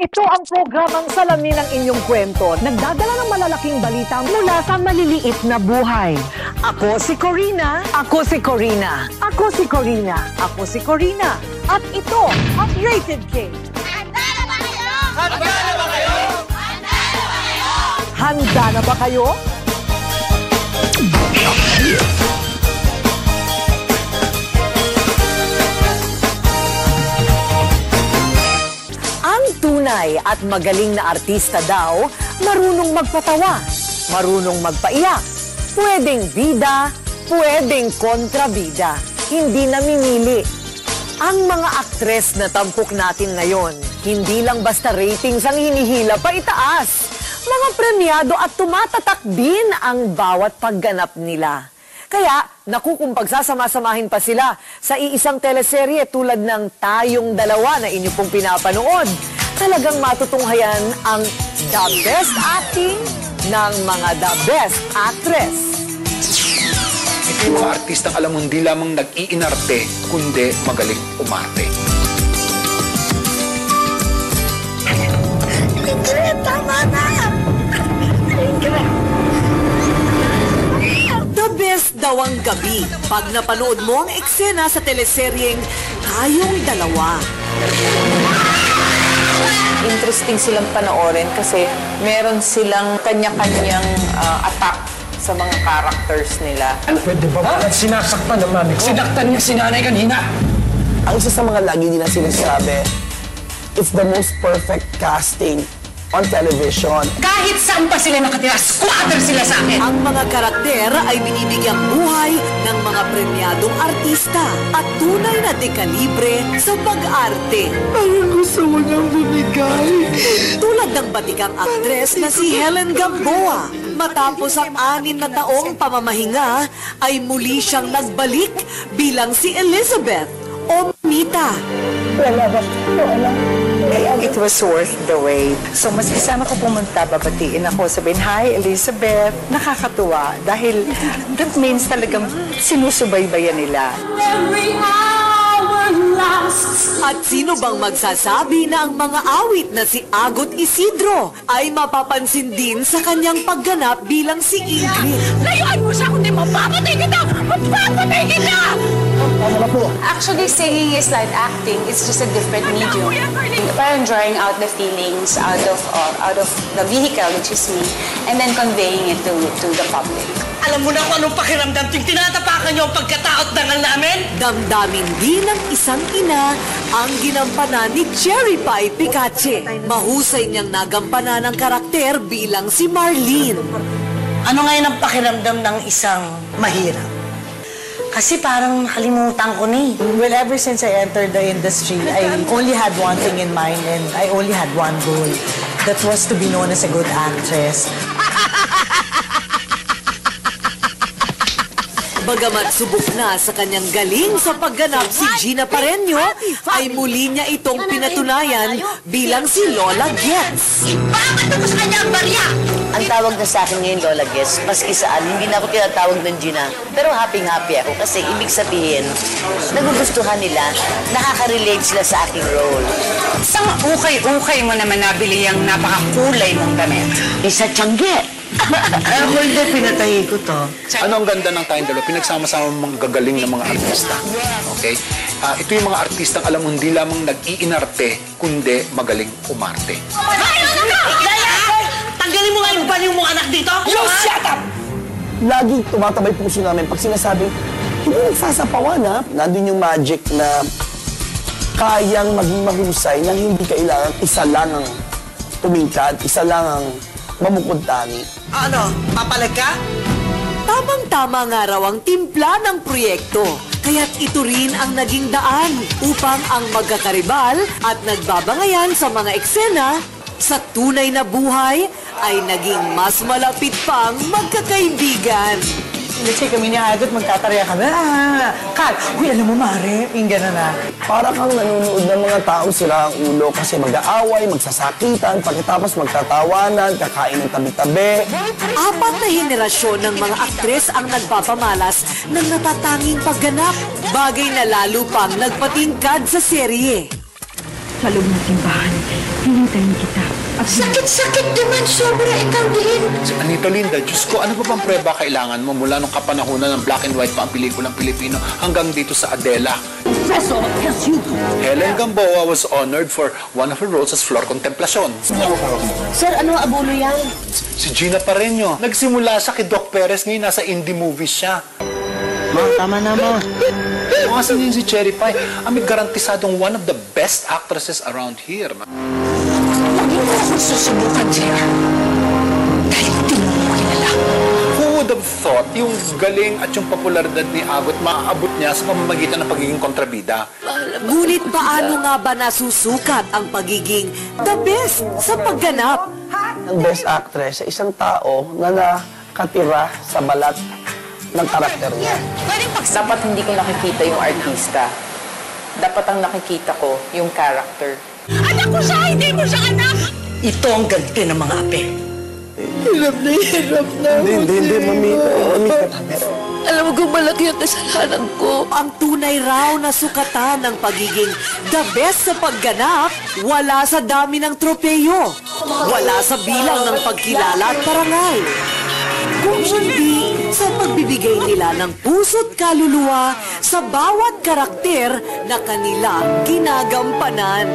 Ito ang programang salamin ng inyong kwento. Nagdadala ng malalaking balita mula sa maliliit na buhay. Ako si Corina. Ako si Corina. Ako si Corina. Ako si Corina. At ito ang Rated K. Handa na ba kayo? Handa na ba kayo? Handa na ba kayo? Handa na ba kayo? Ang tunay at magaling na artista daw, marunong magpatawa, marunong magpaiyak, pwedeng bida, pwedeng kontrabida, hindi namimili. Ang mga aktres na tampok natin ngayon, hindi lang basta ratings ang hinihila pa itaas. Mga premyado at tumatatak din ang bawat pagganap nila. Kaya, naku kung pagsasama-samahin pa sila sa iisang teleserye tulad ng Tayong Dalawa na inyo pong pinapanood, talagang matutunghayan ang the best acting ng mga the best actress. Ito yung mga artistang alam mo hindi lamang nag-iinarte, kundi magaling umarte. Ingrid, tama na! Ingrid! The best daw ang gabi pag napanood mo ang eksena sa teleseryeng Tayong Dalawa. Interesting silang panoorin kasi meron silang kanya-kanyang attack sa mga characters nila. Pwede ba bakit sinasaktan ng mami ko? Sinaktan niya si nanay kanina. Ang isa sa mga lagi nila sinasabi, it's the most perfect casting on television. Kahit saan pa sila nakatira, squatter sila sa akin. Ang mga karakter ay binibigyang buhay ng mga premyadong artista at tunay na dekalibre sa pag-arte. Parang gusto mo nang bumigay. Tulad ng batikang aktres na si Helen Gamboa. Matapos ang 6 na taong pamamahinga, ay muli siyang nagbalik bilang si Elizabeth o Mita. It was worth the wait. So mas isama ko pumunta, babatiin ako, sabihin, "Hi, Elizabeth." Nakakatuwa dahil that means talagang sinusubaybayan nila. Every hour lasts. At sino bang magsasabi na ang mga awit na si Agot Isidro ay mapapansin din sa kanyang pagganap bilang si Ingrid? Layuan mo siya kundi mapapatay kita! Mapapatay kita! Actually, singing is like acting. It's just a different medium. Parang drawing out the feelings out of the vehicle, which is me, and then conveying it to the public. Alam mo na kung anong pakiramdam tuwing tinatapakan niyo ang pagkataot dangal namin? Damdamin din ng isang ina ang ginampanan ni Cherry Pie Picache. Mahusay niyang nagampanan ng karakter bilang si Marlene. Ano ngayon ang pakiramdam ng isang mahirap? Kasi parang nakalimutan ko na eh. Well, ever since I entered the industry, I only had one thing in mind and I only had one goal. That was to be known as a good actress. Bagamat subok na sa kanyang galing sa pagganap si Gina Pareño, ay muli niya itong pinatunayan bilang si Lola Gets. Bakit mo sa kanya ang barya? Ang tawag na sa akin ngayon, Lola Gets, maski saan, hindi na ako tinatawag ng Gina. Pero happy-happy ako kasi ibig sabihin, nagugustuhan nila, nakaka-relate sila sa aking role. Isang ukay-ukay mo naman nabili yung napakakulay mong damit. Isa tiyangge. Ako hindi, pinatahi ko to. Ano ang ganda ng Tayong Dalawa? Pinagsama-sama mga gagaling na mga artista. Okay? Ito yung mga artistang alam mo hindi lamang nag-iinarte, kundi magaling umarte. Tanggalin mo nga yung baliw mong anak dito! You shut up! Lagi tumatabay puso namin pag sinasabing, hindi nagsasapawan ha. Nandun yung magic na kayang maging mahusay nang hindi kailangan isa lang ang tumingkad, isa lang ang mamukod-tani. Ano? Papalag ka? Tamang-tama nga raw ang timpla ng proyekto. Kaya't ito rin ang naging daan upang ang magkakaribal at nagbabangayan sa mga eksena sa tunay na buhay ay naging mas malapit pang magkakaibigan. Kasi kami ni Agot, magtatarya kami. Kal, uy, alam mo, Mare, yung gano'n na. Para kang nanonood ng mga tao sila ang ulo kasi mag-aaway, magsasakitan, pagkatapos magtatawanan, kakain ng tabi-tabi. 4 na henerasyon ng mga aktres ang nagpapamalas ng natatanging pagganap. Bagay na lalo pang nagpatingkad sa serye. Sa loob ng simbahan, hihintayin kita. Sakit-sakit naman, sobra ikaw din. Si Anita Linda, Diyos ko, ano ba bang preba kailangan mo mula nung kapanahunan ng black and white pa ang pelikulang Pilipino hanggang dito sa Adela? Helen Gamboa was honored for one of her roles as Flor Contemplacion. Sir, ano abulo yan? Si Gina Pareño, nagsimula siya kay Doc Perez, ngayon nasa indie movies siya. Ma, tama na, ma. Mga din si Cherry Pie, ang may garantisadong one of the best actresses around here. Huwag mo akong susubukan, sir. Dahil hindi mo ako kilala. Who would have thought yung galing at yung popularidad ni Agot maaabot niya sa pamamagitan ng pagiging kontrabida? Ngunit paano nga ba nasusukat ang pagiging the best sa pagganap? Ang best actress sa isang tao na nakatira sa balat ng karakter niya. Dapat hindi ko nakikita yung artista. Dapat ang nakikita ko yung character. Anak ko siya! Hindi mo siya anak! Ito ang ganti ng mga ape. Hirap na. Hindi, mamita. Alam mo kung malaki ang kasalanan ko. Ang tunay raw na sukatan ng pagiging the best sa pagganap, wala sa dami ng tropeyo, wala sa bilang ng pagkilala at parangal. Kung hindi, sa pagbibigay nila ng puso't kaluluwa sa bawat karakter na kanila ginagampanan.